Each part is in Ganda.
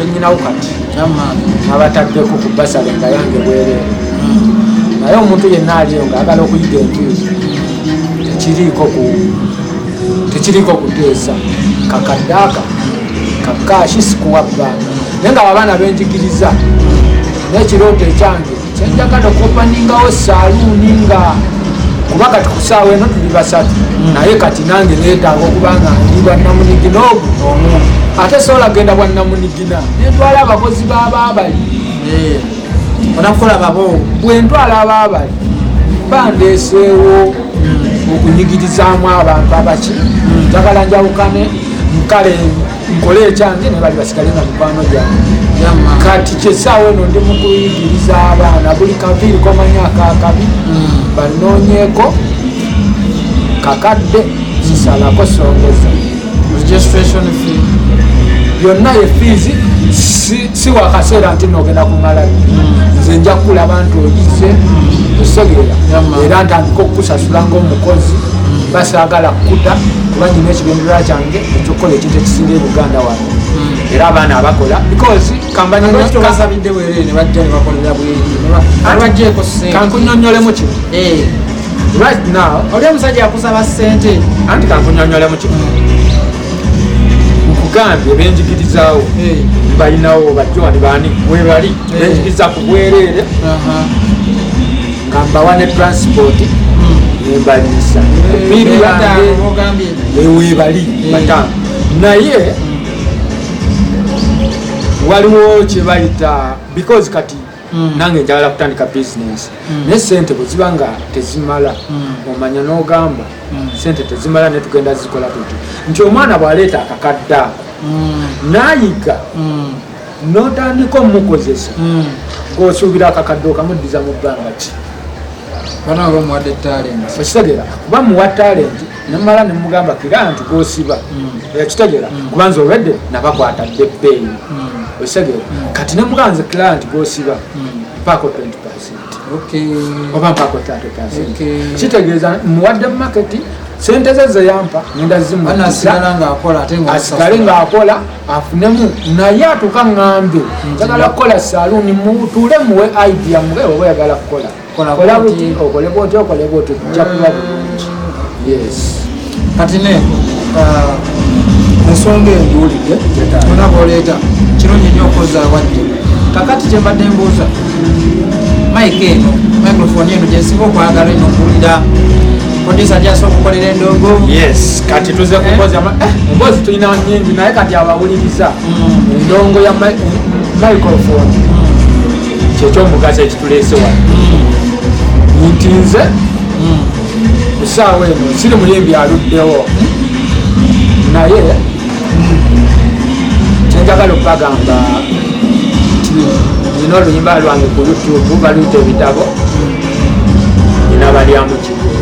benyinawo kati abataddeko ku basale nga yange bwereere naye omuntu yenna aliyo ngaagala okuyiga enviiri tekiriiko kuteesa kakaddaaka kakashi sikuwa bbanga naye nga abaana benjigiriza n'ekirooto ekyange kyenjagala okuopaningawo saaluuni nga kuba kati ku ssaawa eno tuli basatu naye kati nange neetaaga okuba nga ndi bwannamunigina omu ate sobola genda bwannamunigina nentwala abakozi b'abaabali onakukola babo bwentwala abaabali bandeeseewo okunyigirizaamu abantu abaki njagala njawukane nkale nkole ekyange ne bali basigale nga mikwano gyange kati kyesaawa eno ndi mu kuyigiriza abaana buli kaviiri komanya akakabi banoonyeeko kakadde kisalako songeza registration fee yonna ye fiizi si wakaseera nti nogenda kumala nze nja kulaba nti oyize osegeera era ntandika okusasula ngaomukozi basaagala kukuta kuba nyina ekigendererwa kyange ekyokukola ekintu ekisinga Uganda wano era abaana abakola because basabidde bwerere ne bajja ne bakolera bwerere kankunyonyolemu kino right now oli omusajja akusaba ssente anti kankunyonyolemu kino nkugambye benjigirizaawo balinawo bajjwani baani webali benjigiriza ku bwereere nga mbawa ne transport nembaliisa ebiiri yange ewebali bataano naye waliwo kyebayita because kati nange njagala kutandika business naye sente bwe ziba nga tezimala omanya n'ogamba sente tezimala ne tugenda zikola tuti nti omwana bw'aleeta akakadde ako n'ayiga n'otandika omukozesa ng'osuubira akakadde okamuddiza mu bbanga ki ekitegeera kuba muwa talenti nemala nemugamba kira nti gosiba ekitegeera kuba nze obedde nabakwatadde bbeeyi ekitegeera kati nemuganze kira nti gosiba mpaako 20% oba mpaako 30%. Kitegeeza muwadde maketi sente ze zeyampa ngenda zimuasigale ng'akola afunemu naye atuka ŋŋambe njagala kukola saluuni mutuule muwe idea muwe oba oyagala kukola kola buti okole bwoti okole bwoti ojja kuba bulungi. Yes kati ne ensonga enjuulidde onaboleeta kirungi nnyo okoza wadde kakati kyembadde mbuuza mike eno microphone eno gyensinga okwagala eno okuwulira producer gyasa okukolera endongo. Yes kati tuze kukoza emboozi tulina nyingi naye kati abawuliriza endongo ya microphone kyekyomugaso ekituleese wano nti nze ku ssaawa eno siri muyimbi aluddewo naye kyenjagala okubagamba nti nina oluyimba lwange ku YouTube baluyita ebitabo nina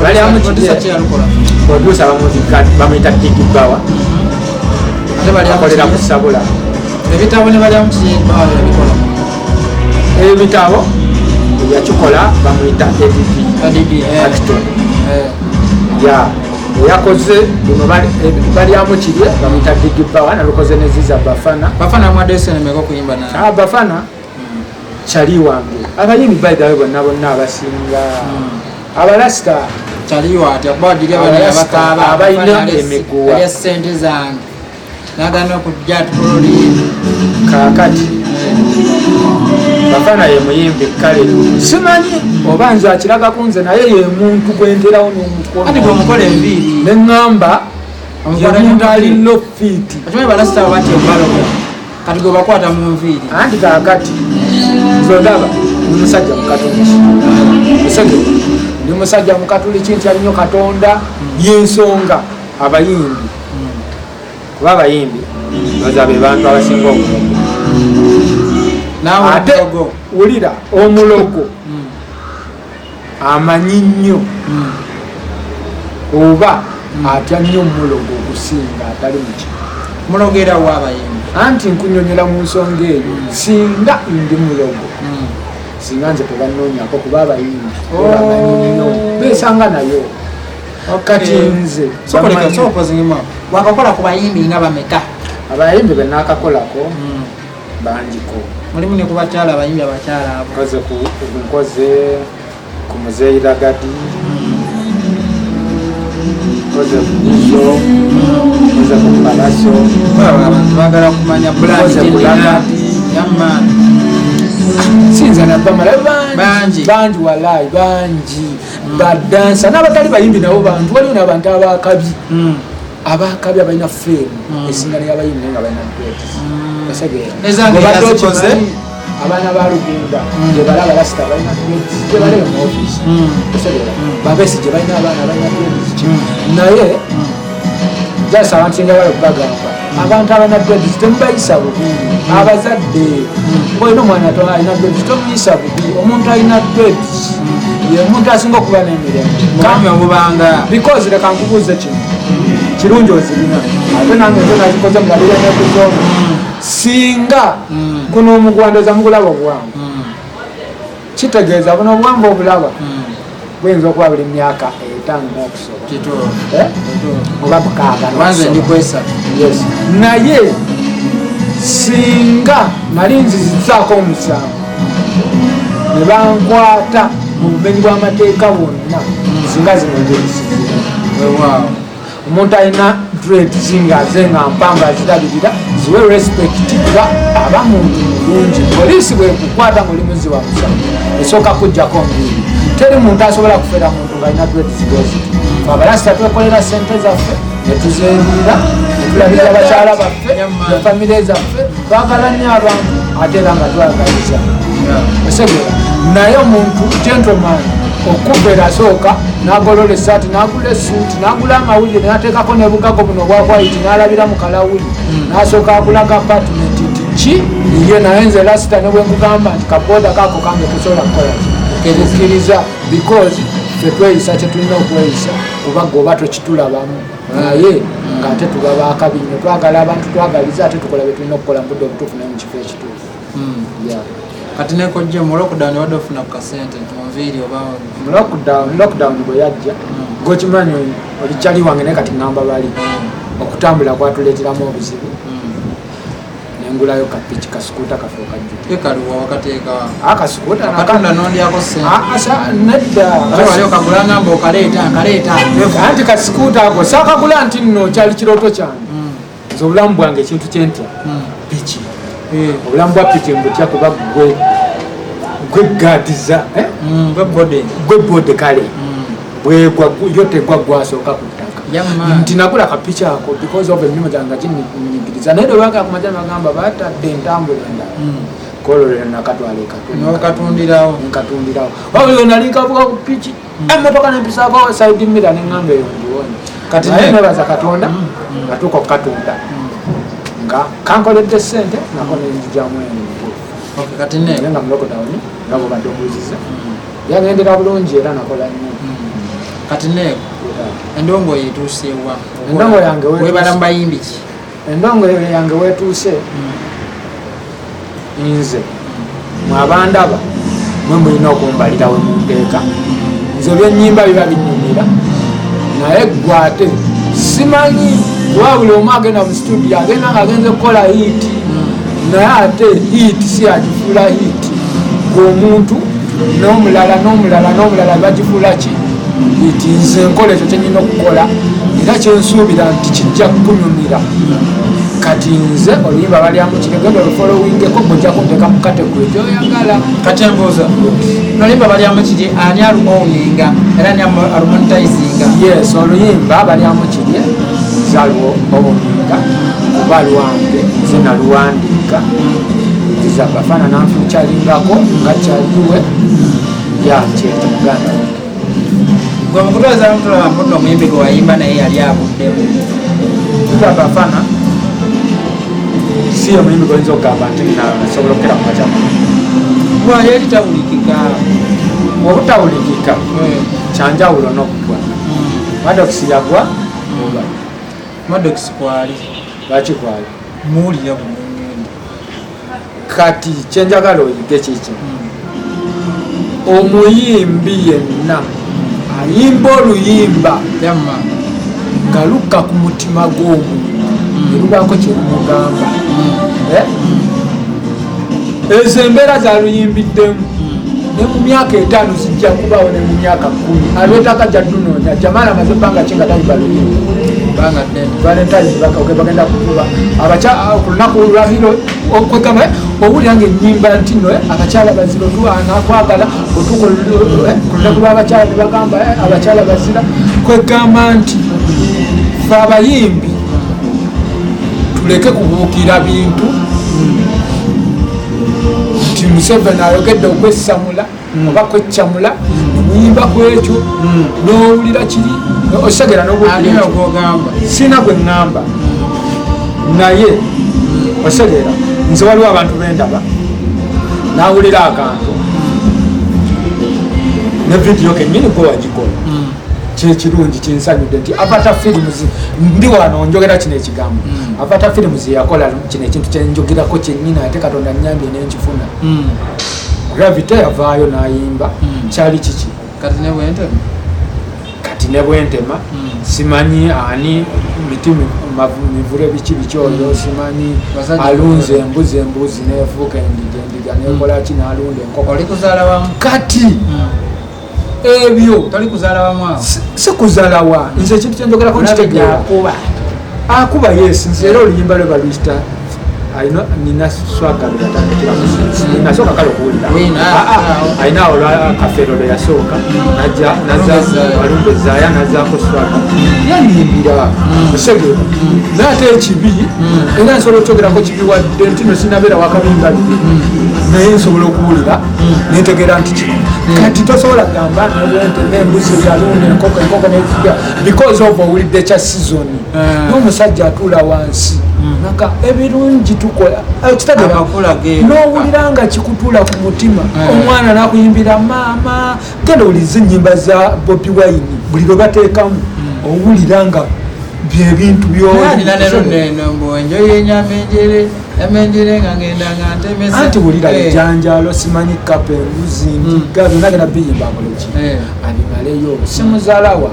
balyamukiprodusa bamuyita Digibawa akolera ku Sabula ebitabo ne balyamukibawa ebitabo yakikola bamuyita Acton yakoze bino balyamukirye bamuyita Digibawa nalukoze neziza Bafana mwadesnemeko okuyimba naye Bafana kyali wange abayimbi bayidawe bonna abasinga abalasita kyaliwo ati abalina emiguwa sente zange nagana okujja tukololi kakati Bafana ye muyimbi kale simanyi oba nze akiraga kunze naye ye muntu gwenterawo n'omukola enviiri neŋŋamba yemuntu alina fiiti akimanyi balasita bati obaloga kati gwe bakwata mu nviiri anti kakati nzondaba ndi musajja mukatuliki ndi musajja mukatuliki nti alinyo Katonda yensonga abayimbi kuba abayimbi baza be bantu abasinga omulogo ate wulira omulogo amanyi nnyo oba atya nnyo omulogo okusinga atali muki mulogera wa abayimbi anti nkunyonyola mu nsonga eyo singa ndi mulogo singa nze tebanoonyako kuba abayimbi amanyi nnyo besanga nayo kati nze wakakola ku bayimbi nga bameka abayimbi benakakolako banjiko mulimu ne ku bakyala abayimbi abakyala abo nkoze ku muzeeyi Lagati nkoze ku Nizo nkoze ku Palaso abantu baagala kumanya Lagati yamma sinza nabamala bangi walayi bangi badansa n'abatali bayimbi nabo bantu waliwo n'abantu abakabi abalina feemu esinga n'abayimbi naye nga balina ezange abaana ba Lugunda gye balaba lasita balina gye baleba mu ofiisi babesi gye balina abaana balina naye jasa abantu singa bala kubagamba abantu abana dreads temubayisa bubi abazadde olina omwana alina dreads tomuyisa bubi omuntu alina dreads ye muntu asinga okuba n'emirembe obubanga because leka nkubuuze kino kirungi ozirina ate nange nze nakikoze mulabire n'ekuzomu singa guno omugwandoza mugulaba obuwanvu kitegeeza buno obuwanvu obulaba buyinza okuba buli myaka 5 n'okusoba oba 6 naye singa nali nzizizaako omusango ne bankwata mu bumenyi bw'amateeka bwonna singa zino ngerisizira omuntu alina dread zingaze nga mpanvu azirabirira ziwe respect kuba aba muntu mulungi poliisi bwekukwata ng'oli muzi wa musango esooka kujjako mbiri teri muntu asobola kufeera muntu ng'alina dread zigoziti abalasita twekolera sente zaffe netuzeerira netulabirira bakyala baffe efamire zaffe twagala nnyo abantu ate era nga twagaliza osegera naye omuntu gentleman okubeera asooka n'agolola essaati n'agula essuuti n'agula amawulire n'ateekako nebugago buno obwakwaiti n'alabira mu kalawuli n'asooka akulaga apartment nti ki ye naye nze lasita ne bwe nkugamba nti kabooda kaako kange tusobola kukola kikkiriza because tetweyisa kyetulina okweyisa kuba goba tokitulabamu naye ng'ate tuba bakabinyo twagala abantu twagaliza ate tukola bye tulina okukola mu budde obutuufu naye mu kifo ekituufu. Kati nekojja mu lockdown wadde ofuna ku kasente ntumunviiri oba lockdown bwe yajja gokimanyi olikyali wange naye kati ngamba bali okutambula kwatuleeteramu obuzibu nengulayo kapiki kasikuuta kafe kaliwa wakateeka akasikuuta katonda nondyako nedda wali okagula ngamba okaleeta anti kasikuuta ako saakagula nti nno kyali kirooto kyange nze obulamu bwange ekintu kyentya piki obulamu bwa piki mbutya kuba gwegadiza gwebode kale yo tegwa gwasooka ku ttaka nti nagula kapiki ako because of emirimu gyange kinyigiriza naye lwebanga kumajja bagamba batadde entambula endala kololera nakatwala ekatundirawo wabulio nali nkavuga ku piki emmotoka nempisaako side mira neŋŋamba eyo ndiwone kati naye nebaza katonda natuuka okukatunda nga kankoledde sente nako nenjijamu kati nga mulokotawuni nga bwebadde obuuziza yagendera bulungi era nakola nnyo. Kati ne endongo yetuusewa endongo yange webala mubayimbi ki endongo yange wetuuse nze mwabandaba mwe mulina okumbalira we munteeka nze byennyimba biba binyumira naye gwate simanyi kuba buli omu agenda mu studio agenda nga agenze kukola hiiti naye ate hiiti si agifuula hiiti gweomuntu n'omulala bagifuula ki hiiti nze nkola ekyo kyenyina okukola era kyensuubira nti kijja kunyumira kati nze oluyimba balyamukire genda olufolowingeko gojja kunteeka mu kategori gyoyagala kati embuuzo oluyimba balyamukirye ani alumowuninga era ani alumonitizinga yes oluyimba balyamukirye zaliwo owuninga kuba lwange nze naluwandiika nziza bafana nanfukyalingako nga kyaliwe yakyeta muganda gwe mukutwaza mutulaba mpuno omuyimbi gwe wayimba naye yali abuddemu tuza bafana si omuyimbi gwenza okugamba nti nasobola okukera mu macamu yali tawulikika obutawulikika kyanjawulo n'okutwa madokisi yagwa madokisi kwali lwaki kwali muwulira bulungi kati kyenjagala oyige kiki omuyimbi yenna ayimba oluyimba yamma nga lukka ku mutima gw'omuntu erubako kyerumugamba ezo embeera zaluyimbiddemu ne mu myaka 5 zijja kubawo ne mu myaka 10 alwetaka jadunoonya Jamala amaze ebbanga ki nga tayimba luyimbi Valentine bagenda kukuba ku lunaku lwabiro okwegamba owulira ng'ennyimba nti no abakyala bazira nakwagala otuko ku lunaku lw'abakyala ne bagamba abakyala bazira kwegamba nti fe abayimbi tuleke kubuukira bintu nti Museveni ayogedde okwessamula oba kweccamula nemuyimba kwekyo n'owulira kiri osegera n'obugamba sina gwe ŋŋamba naye osegera nze waliwo abantu bendaba nawulira akantu ne vidiyo kennyini gwe wagikola kyekirungi kinsanyudde nti avata firimuzi ndi wano njogera kino ekigambo avata firimuzi yakola kino ekintu kyenjogerako kyennyini ate Katonda nnyambye nenkifuna Gravity yavaayo n'ayimba kyali kiki kati ne bwentema simanyi ani miti mivule biki oyo simanyi alunze embuzi nefuuka endiga nekola ki n'alunda enkoko kati ebyo si kuzaala wa nze ekintu kyenjogerako nkitegeera akuba yes nze era oluyimba lwe balwista nina swagalo yatandikira nasooka kale okuwulira ayina olwakafeero lwe yasooka walumbezaaya nazaako swaga yanyimbira osegeera naye ate ekibi era nsobola okyogerako kibi wadde nti no sinabeera wakabimba biri naye nsobola okuwulira nentegeera nti kino kati tosobola kugamba nembuzi yalunda enkoko nefuga because of owulidde kya sizoni n'omusajja atuula wansi naka ebirungi tukola kitagira n'owulira nga kikutuula ku mutima omwana nakuyimbira maama genda owuliza ennyimba za Bobi Wine buli lwe bateekamu owulira nga byebintu anti wulira ejanjalo simanyi kapa embuzi ndiga byonna genda biyimba buleki animaleyo simuzaalawa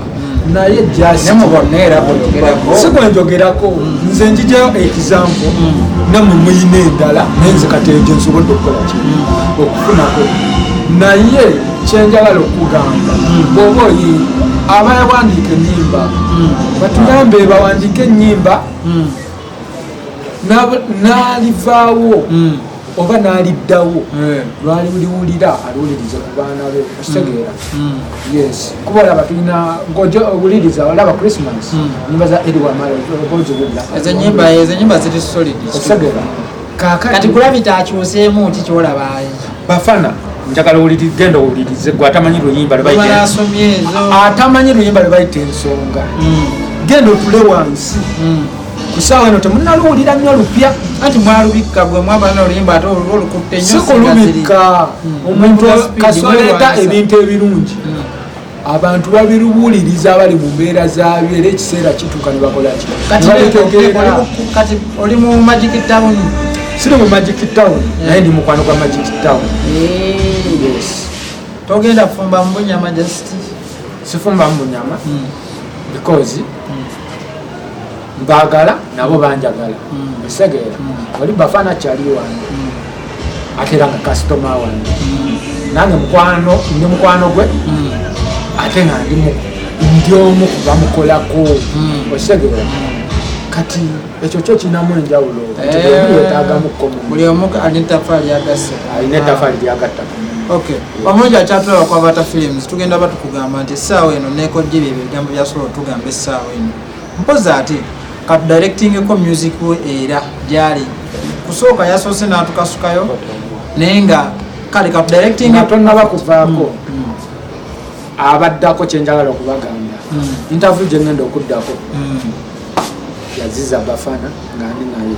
naye sikwenjogerako nze njijayo ekizampo nammwe muyina endala naye nze kati egyo nsobodde okukola ki okufunako naye kyenjagala okugamba bwoba oyi abayawandiika ennyimba batuyambe bawandiika ennyimba n'alivaawo oba n'aliddawo lwaliwulira aliwuliriza ku baana be okitegeera yes kuba olaba tulina ng'owuliriza olaba Christmas nyimba za Edward Male oziwulira ezo nyimba ziri solid okitegeera kati kulabita akyuseemu ki kyolaba Bafana njagala genda owulirize gwe atamanyi luyimba atamanyi luyimba lwe bayita ensonga genda otule wansi kusaawa eno temunaluwulira nnyo lupya anti mwalubikka gwe mwaba n'oluyimba ate olukutte nnyo sikulubikka omuntu kasoleeta ebintu ebirungi abantu babiruwuliriza abali mu mbeera zaabyo era ekiseera kituuka ne bakola ki kati oli mu Magic Town siri mu Magic Town naye ndi mukwano gwa Magic Town togenda kufumba mu bunyama just sifumba mu bunyama because mbagala nabo banjagala esegeera oli Bafana kyali wange ate era nga customer wange nange ndi mukwano gwe ate nga ndi omu kubamukolako osegeera kati ekyo kyo kinamu enjawulo yetaagamuko buli omu alina ettafaali lyagasse alina ettafaali lyagattako omulungi akyatulaba kwa Avata Films tugenda batukugamba nti essaawa eno nekojja ebyo ebigambo byasobola otugamba essaawa eno mpozi ate katudirectingeko music era gyali kusooka yasoose n'atukasukayo naye nga kale katudirecting tonnaba kuvaako abaddako kyenjagala okubagamba interview gye ngenda okuddako yaziza Bafana nga ndi naye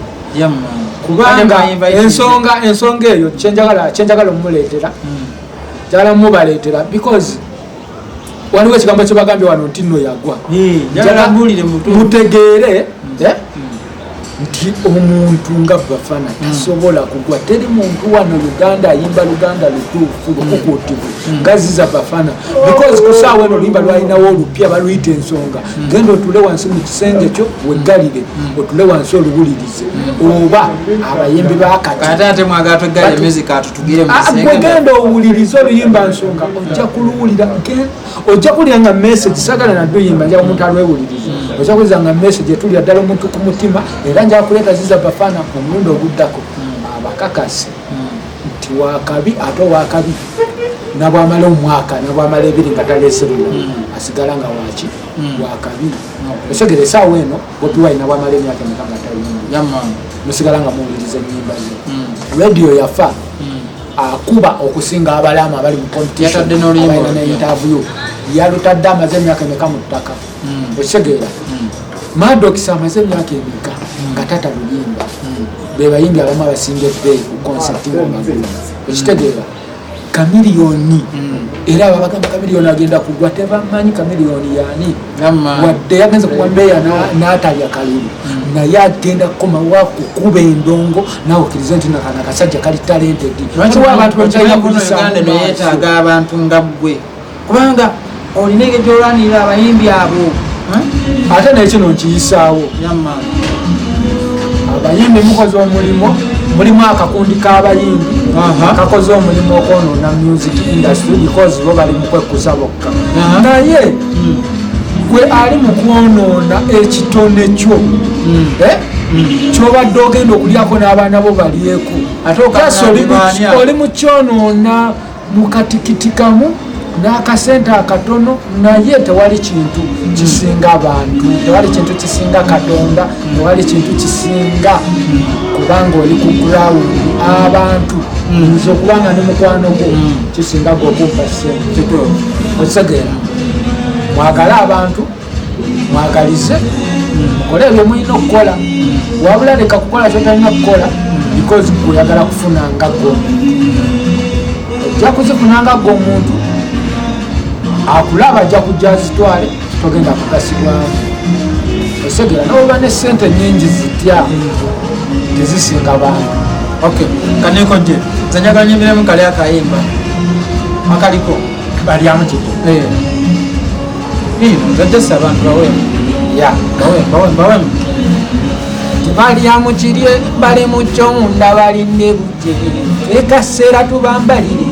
kubanga ensonga eyo kyenjagala omumuleetera njagala mubaleetera because waliwo ekigambo kyebagambye wano nti nno yagwa mutegeere nti omuntu nga Bafana tasobola kugwa. Teri muntu wano Uganda ayimba Luganda lutuufu lukukutivu ngazi za Bafana, because kusaawa eno oluyimba lwalinawo olupya baluyita ensonga. Genda otule wansi mu kisenge kyo weggalire, otule wansi oluwulirize. Oba abayimbi bakati ate mwagala tweggale music atutugire mu kisenge, genda owulirize oluyimba nsonga, ojja kuluwulira, ojja kulya nga message sagala naddo yimba nja omuntu alwewulirize, ojja kuliza nga message etulya ddala omuntu ku mutima, era nja kuleeta ziza Bafana omulundi oguddako abakakase nti wakabi ate owakabi nabwamala omwaka nabwamala ebiri nga taleeserwa asigala nga waki wakabi. Osegere esaawa eno Bobi Wine nabwamala emyaka emeka nga tayimba musigala nga muwuliriza ennyimba ze. Radio yafa akuba okusinga abalama abali mu competition abalina ne interview yalutadde amaze emyaka emeka mu ttaka. Osegera Maddox amaze emyaka emeka nga tata luyimba, be bayimbi abamu abasinga ebbeeyi ku concept ng'omagulu. Ekitegeera Chameleone era abagamba Chameleone agenda kugwa tebamanyi Chameleone yaani wadde yagenze kuwa mbeya n'atalya kalulu naye agenda kukomawo kukuba endongo nawe okkiriza nti nakana kasajja kali talented. Lwaki abantu bakyalina Uganda neyeetaaga abantu nga ggwe kubanga olina engeri olwanirira abayimbi abo ate nekino nkiyisaawo abayimbi mukoze omulimu, mulimu akakundi k'abayimbi kakoze omulimu okwonoona music industry because bo bali mu kwekusa bokka, naye gwe ali mu kwonoona ekitone kyo kyobadde ogenda okulyako n'abaana bo balyeko, ate oli mu kyonoona mu katikiti kamu n'akasente akatono, naye tewali kintu kisinga abantu, tewali kintu kisinga Katonda, tewali kintu kisinga kubanga oli ku ground abantu nzo kubanga ne mukwano gwo kisinga gwokumpa ssente. Okisegeera mwagale abantu, mwagalize, mukole ebyo mulina okukola, wabula leka kukola kyotalina kukola because oyagala kufuna nga gwo. Ojja kuzifunanga gwo omuntu akulaba ajja kujja azitwale togenda kugasibwamu. Osegera n'oba ne ssente nnyingi zitya tezisinga bantu. Okay, kaneko nje nze njagala nyimbiremu kali akayimba akaliko balyamu kito nze ssa abantu bawemu bawemu balyamu kirye bali mu kyomunda balinde bujje ekaseera tubambalire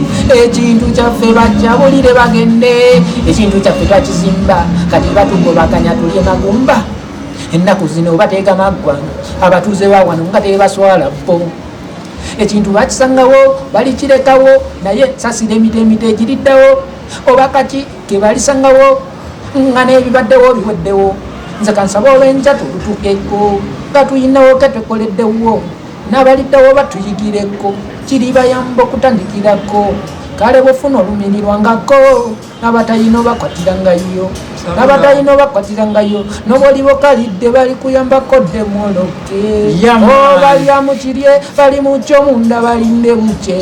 ekintu kyaffe bajjabulire bagende ekintu kyaffe twakizimba kati batugobaganya tulye magumba ennaku zino bateega maggwanga abatuuze bawano nga tebaswala bo ekintu bakisangawo balikirekawo naye sasira emite egiriddawo oba kati ke balisangawo nga n'ebibaddewo biweddewo nze kansaba olw'enkya tulutukeko nga tuyinawo ketukoleddewo n'abaliddawo batuyigireko kiri bayamba okutandikirako kale bwofuna olumirirwangako n'abatayina bakwatirangayo n'abatayina bakwatirangayo n'obolibo kalidde bali kuyambako demoloke balya mu kirye bali mu kyomunda balinde buke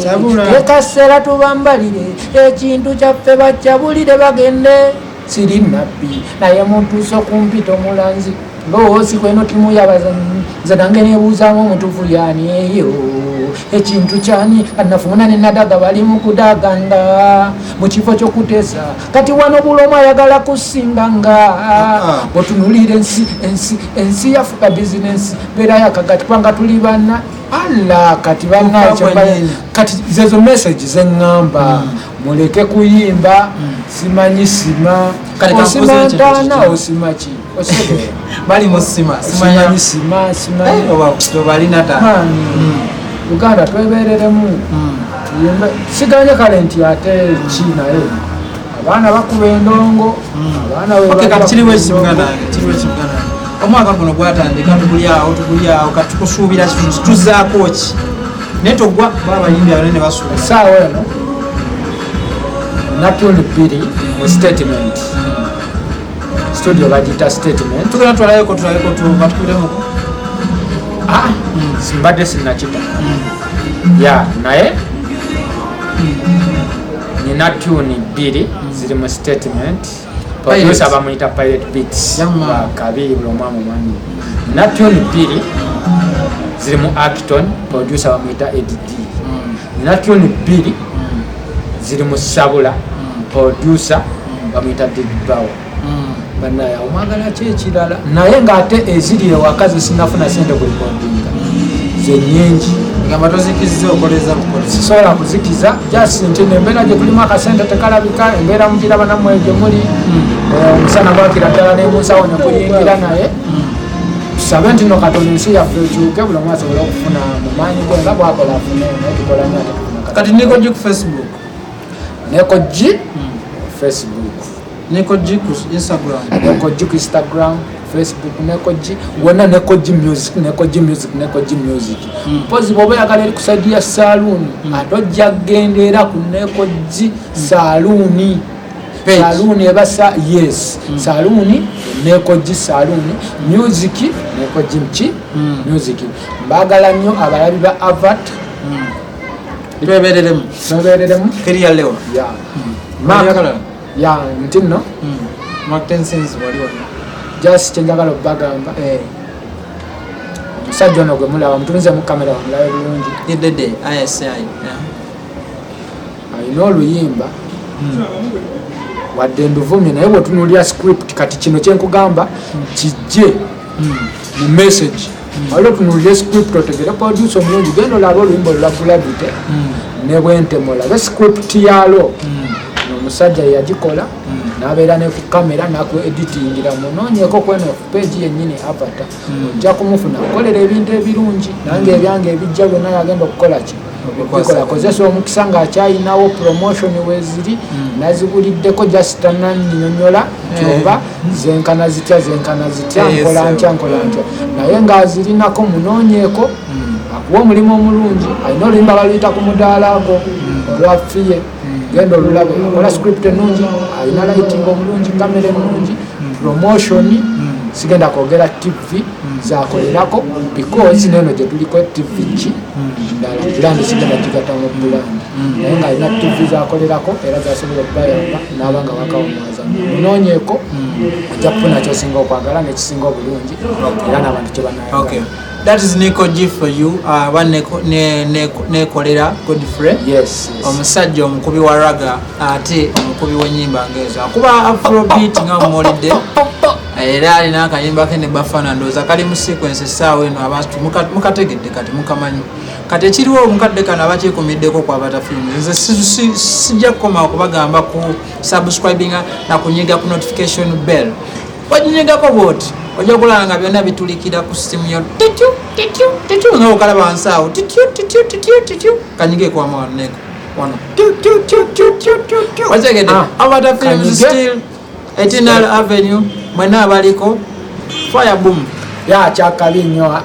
ekaseera tubambalire ekintu kyaffe bakyabulire bagende siri nabbi naye muntuusa okumpita omulanzi lowoosi kweno timu yabazanyi nze nange nebuuzaamu omutuufu yani eyo ekintu kyani anafuna nenadaga bali mu kudaganga mu kifo ky'okuteesa kati wano bulomu ayagala kusinganga otunulira ensi yafuka bizinensi beera yakagati kubanga tuli bana alla kati kati zezo message zeŋŋamba muleke kuyimba simanyi sima osima ntaana osima ki osegere bali mu sima simanyi sima simanyi balina ta Uganda twebereremu tuyimbe siganye kale nti ate ki naye abaana bakuba endongo abaana kiriwo ekimuganda omwaka guno gwatandika tugulyawo katukusuubira tuzaako ki naye togwa babayimbi abanene basuubira essaawa eno natuli bbiri mu statement studio bagita statement tugenda tulaleko batukubiremu simbadde sinnakita ya naye nina tuni bbiri ziri mu statement bamuyita Pirate Beats kabiri buli omwamu manyi nina tuni bbiri ziri mu Acton, producer bamwita EDD. Nina tune 2 ziri mu Sabula, producer bamwita Big Bow. Banaye omwagala ki ekirala naye ng'ate eziri ewaka sinafuna sente ku recordinga ze nnyingi ngamba tozikiziza okoleza bukolezi sisobola kuzikiza just nti nembeera gye tulimu akasente tekalabika embeera mugiraba nammwe gye muli omusana gwakira ddala nemunsawo ne kuyingira naye tusabe nti no Katonda ensi yaffe ekyuke buli omu asobole okufuna mu maanyi ge nga bwakola afune naye tukola nnyo ate tufuna kati Neko G ku Facebook Neko G Facebook Neko G ku Instagram Neko G ku Instagram Facebook Neko G wona Neko G music Neko G music Neko G music pozi bobe yakale eri kusaidia saloon atojja gendera ku Neko G saloon saloon ebasa yes saloon Neko G saloon music Neko G mchi music mbagala nnyo abalabi ba Avat bebereremu keriya leo ya makala ya ntino Mark Tensons waliwo just chenjagala bagamba omusajja ono gwe mulaba mutunze mu kamera wamulabe bulungi idede ISI alina oluyimba wadde nduvumye naye bwetunulira script kati kino kyenkugamba kijje mu message waliwo tunulire script otegere producer omulungi genda olaba oluyimba olulagulabite ne bwentemo olabe script yalo omusajja yagikola nabeera ne ku kamera naku editingira munoonyeko kweno page yennyini apata ojja kumufuna akolera ebintu ebirungi nange ebyange ebijja byonna yagenda okukola ki bikola kozesa omukisa ng'akyayinawo promotion weziri nazibuliddeko just tanannyonnyola kyoba zenkana zitya nkola ntya naye ng'azirinako munoonyeeko akuwa omulimu omulungi alina oluyimba baluyita ku mudaala gwo olwaffiye genda olulabe akola script ennungi alina lighting omulungi kamera ennungi promotion sigenda kwogera TV zakolerako because neno gye tuliko TV ki ndala brand sigenda kigatamu brand naye nga alina TV zakolerako era zasobola okubayamba n'abanga bakawumwaza munoonyeeko ajja kufuna kyosinga okwagala nekisinga obulungi era n'abantu kye banayagala. That is Neko G for you. One Nekolera Godfrey. Yes. Omusajja omukubi wa raga ate omukubi w'ennyimba ngezo. Akuba Afrobeat nga omulidde. Era alina akayimba ke ne Bafana ndooza kali mu sequence essaawa eno abantu mukategedde kati mukamanyi. Kati ekiriwo omukadde kano abakyekumiddeko kwa Butterfilm. Nze sijja kukoma okubagamba ku subscribinga na kunyiga ku notification bell. Wajinyigako bwoti. Ojja kulanga byonna bitulikira ku system yo titu nga okalaba wansi awo titu kanyige kwa Neko wano wategedde Butterfilm still Eternal Avenue mwena abaliko fire boom ya kyakabi nnyo